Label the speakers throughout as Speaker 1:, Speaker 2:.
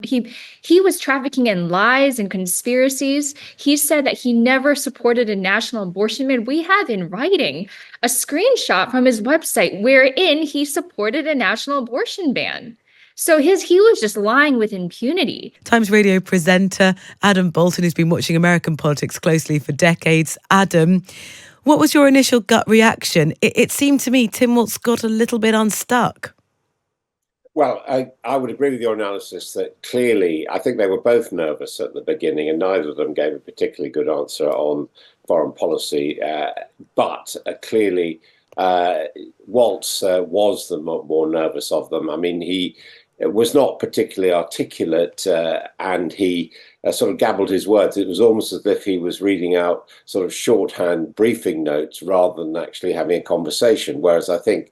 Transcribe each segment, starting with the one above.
Speaker 1: He was trafficking in lies and conspiracies. He said that he never supported a national abortion ban. We have in writing a screenshot from his website wherein he supported a national abortion ban. So he was just lying with impunity.
Speaker 2: Times Radio presenter Adam Bolton, who's been watching American politics closely for decades. Adam, what was your initial gut reaction? It seemed to me Tim Walz got a little bit unstuck.
Speaker 3: Well, I would agree with your analysis that clearly, I think they were both nervous at the beginning, and neither of them gave a particularly good answer on foreign policy. But clearly, Waltz was the more nervous of them. I mean, he was not particularly articulate, and he sort of gabbled his words. It was almost as if he was reading out sort of shorthand briefing notes rather than actually having a conversation. Whereas I think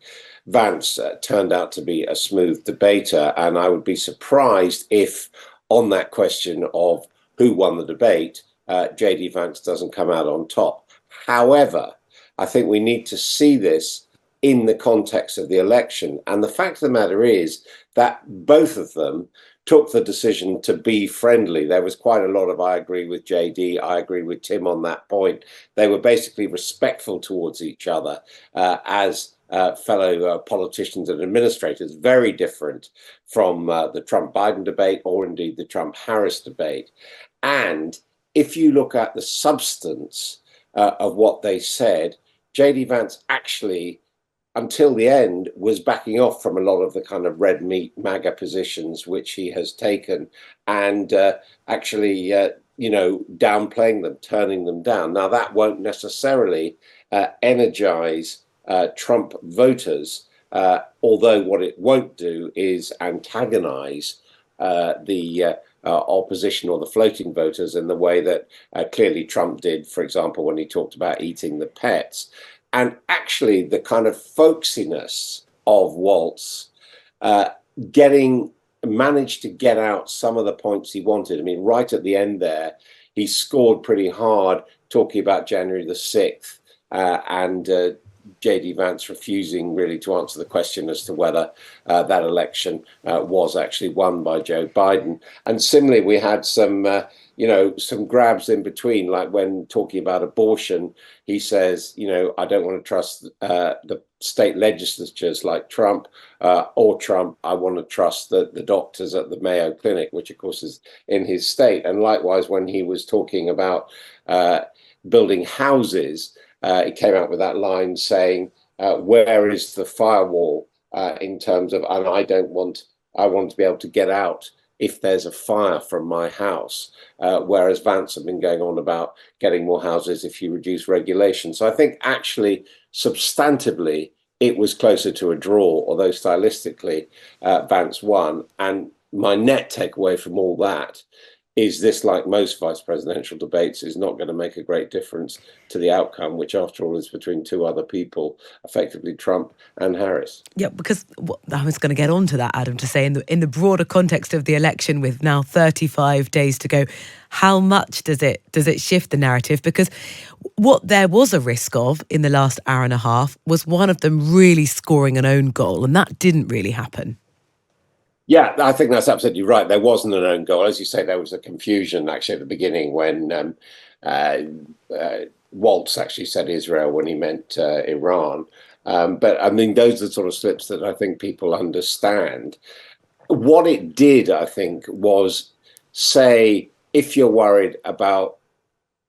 Speaker 3: Vance turned out to be a smooth debater, and I would be surprised if on that question of who won the debate, JD Vance doesn't come out on top. However, I think we need to see this in the context of the election. And the fact of the matter is that both of them took the decision to be friendly. There was quite a lot of, I agree with JD, I agree with Tim on that point. They were basically respectful towards each other as fellow politicians and administrators, very different from the Trump-Biden debate or indeed the Trump-Harris debate. And if you look at the substance of what they said, JD Vance actually, until the end, was backing off from a lot of the kind of red meat MAGA positions which he has taken, and actually, downplaying them, turning them down. Now, that won't necessarily energize Trump voters, although what it won't do is antagonize the opposition or the floating voters in the way that clearly Trump did, for example, when he talked about eating the pets. And actually, the kind of folksiness of Waltz managed to get out some of the points he wanted. I mean, right at the end there, he scored pretty hard talking about January the 6th and JD Vance refusing really to answer the question as to whether that election was actually won by Joe Biden. And similarly, we had some grabs in between, like when talking about abortion, he says, I don't want to trust the state legislatures like Trump or Trump. I want to trust the doctors at the Mayo Clinic, which of course is in his state. And likewise, when he was talking about building houses, he came out with that line saying, where is the firewall in terms of, and I want to be able to get out if there's a fire from my house, whereas Vance had been going on about getting more houses if you reduce regulation. So I think actually, substantively, it was closer to a draw, although stylistically, Vance won. And my net takeaway from all that is this, like most vice presidential debates, is not going to make a great difference to the outcome, which after all is between two other people, effectively Trump and Harris.
Speaker 2: Yeah, because I was going to get on to that, Adam, to say in the broader context of the election, with now 35 days to go, how much does it shift the narrative? Because what there was a risk of in the last hour and a half was one of them really scoring an own goal, and that didn't really happen.
Speaker 3: Yeah, I think that's absolutely right. There wasn't an own goal. As you say, there was a confusion actually at the beginning when Waltz actually said Israel when he meant Iran. But I mean, those are the sort of slips that I think people understand. What it did, I think, was say, if you're worried about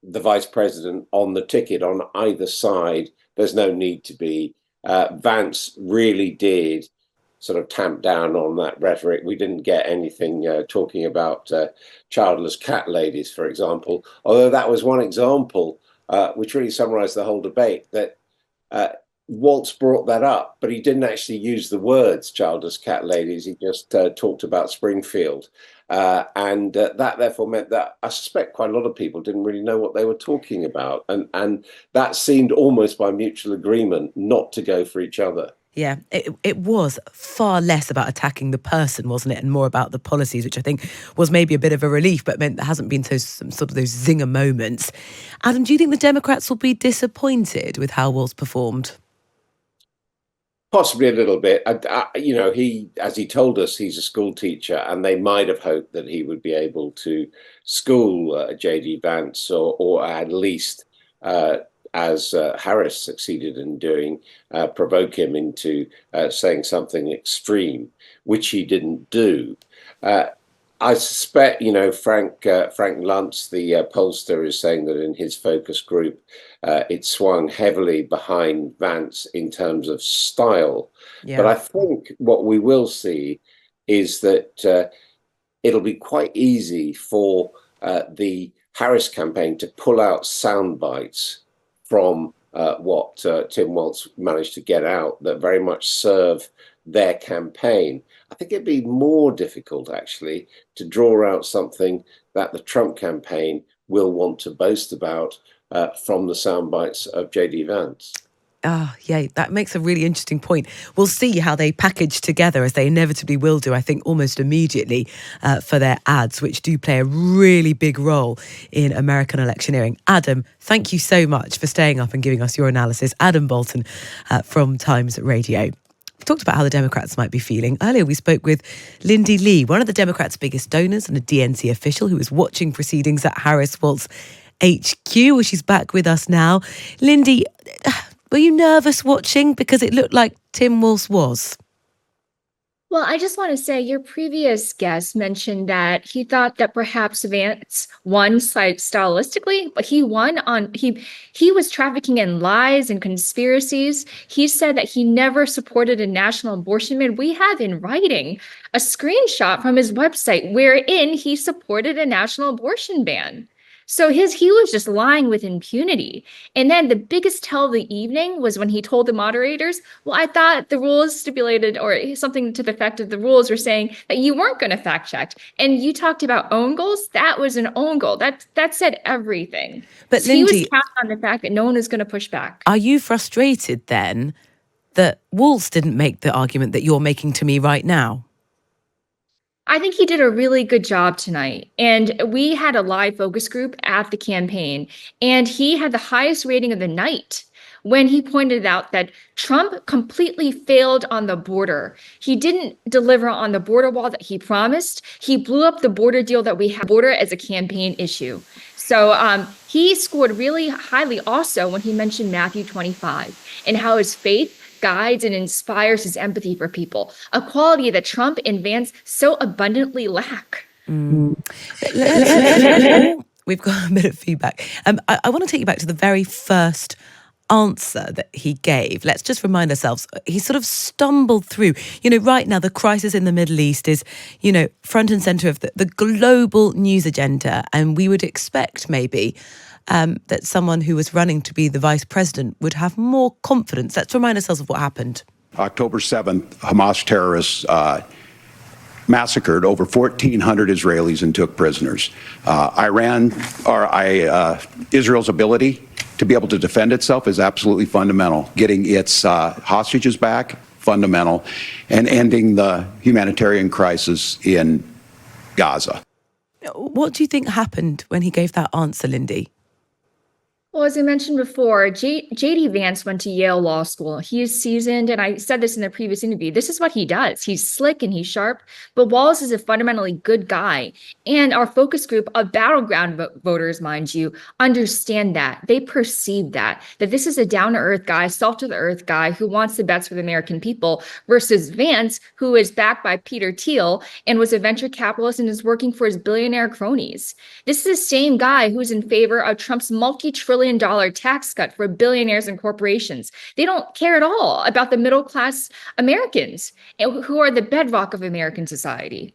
Speaker 3: the vice president on the ticket on either side, there's no need to be. Vance really did sort of tamp down on that rhetoric. We didn't get anything talking about childless cat ladies, for example, although that was one example which really summarized the whole debate, that Waltz brought that up, but he didn't actually use the words childless cat ladies. He just talked about Springfield. And that therefore meant that I suspect quite a lot of people didn't really know what they were talking about. And that seemed almost by mutual agreement not to go for each other.
Speaker 2: Yeah, it was far less about attacking the person, wasn't it? And more about the policies, which I think was maybe a bit of a relief, but meant there hasn't been some sort of those zinger moments. Adam, do you think the Democrats will be disappointed with how Walz performed?
Speaker 3: Possibly a little bit. He, as he told us, he's a school teacher, and they might have hoped that he would be able to school JD Vance, or at least, as Harris succeeded in doing, provoke him into saying something extreme, which he didn't do. Uh, I suspect, Frank Luntz, the pollster, is saying that in his focus group, it swung heavily behind Vance in terms of style. But
Speaker 2: Yeah.
Speaker 3: I think what we will see is that it'll be quite easy for the Harris campaign to pull out sound bites from what Tim Walz managed to get out that very much serve their campaign. I think it'd be more difficult, actually, to draw out something that the Trump campaign will want to boast about from the sound bites of JD Vance.
Speaker 2: Ah, yeah, that makes a really interesting point. We'll see how they package together, as they inevitably will do, I think, almost immediately for their ads, which do play a really big role in American electioneering. Adam, thank you so much for staying up and giving us your analysis. Adam Bolton from Times Radio. We talked about how the Democrats might be feeling. Earlier, we spoke with Lindy Li, one of the Democrats' biggest donors and a DNC official who was watching proceedings at Harris Waltz HQ. Well, she's back with us now. Lindy, were you nervous watching? Because it looked like Tim Walz was.
Speaker 1: Well, I just want to say your previous guest mentioned that he thought that perhaps Vance won stylistically, but he was trafficking in lies and conspiracies. He said that he never supported a national abortion ban. We have in writing a screenshot from his website wherein he supported a national abortion ban. So he was just lying with impunity. And then the biggest tell of the evening was when he told the moderators, well, I thought the rules stipulated, or something to the effect of the rules were saying that you weren't going to fact check. And you talked about own goals. That was an own goal. That said everything.
Speaker 2: But
Speaker 1: So he was
Speaker 2: Lindy,
Speaker 1: counting on the fact that no one was going to push back.
Speaker 2: are you frustrated then that Walz didn't make the argument that you're making to me right now?
Speaker 1: I think he did a really good job tonight. And we had a live focus group at the campaign, and he had the highest rating of the night when he pointed out that Trump completely failed on the border. He didn't deliver on the border wall that he promised. He blew up the border deal that we have border as a campaign issue. So he scored really highly also when he mentioned Matthew 25 and how his faith guides and inspires his empathy for people, a quality that Trump and Vance so abundantly lack.
Speaker 2: We've got a bit of feedback. I want to take you back to the very first answer that he gave. Let's just remind ourselves, he sort of stumbled through. Right now, the crisis in the Middle East is, front and centre of the global news agenda. And we would expect maybe that someone who was running to be the vice president would have more confidence. Let's remind ourselves of what happened.
Speaker 4: October 7th, Hamas terrorists massacred over 1,400 Israelis and took prisoners. Israel's ability to be able to defend itself is absolutely fundamental. Getting its hostages back, fundamental, and ending the humanitarian crisis in Gaza.
Speaker 2: What do you think happened when he gave that answer, Lindy?
Speaker 1: Well, as I mentioned before, JD Vance went to Yale Law School. He is seasoned, and I said this in the previous interview. This is what he does. He's slick and he's sharp, but Walz is a fundamentally good guy. And our focus group of battleground voters, mind you, understand that. They perceive that this is a down-to-earth guy, salt-to-the-earth guy who wants the best for the American people versus Vance, who is backed by Peter Thiel and was a venture capitalist and is working for his billionaire cronies. This is the same guy who's in favor of Trump's multi-trillion dollar tax cut for billionaires and corporations. They don't care at all about the middle class Americans who are the bedrock of American society.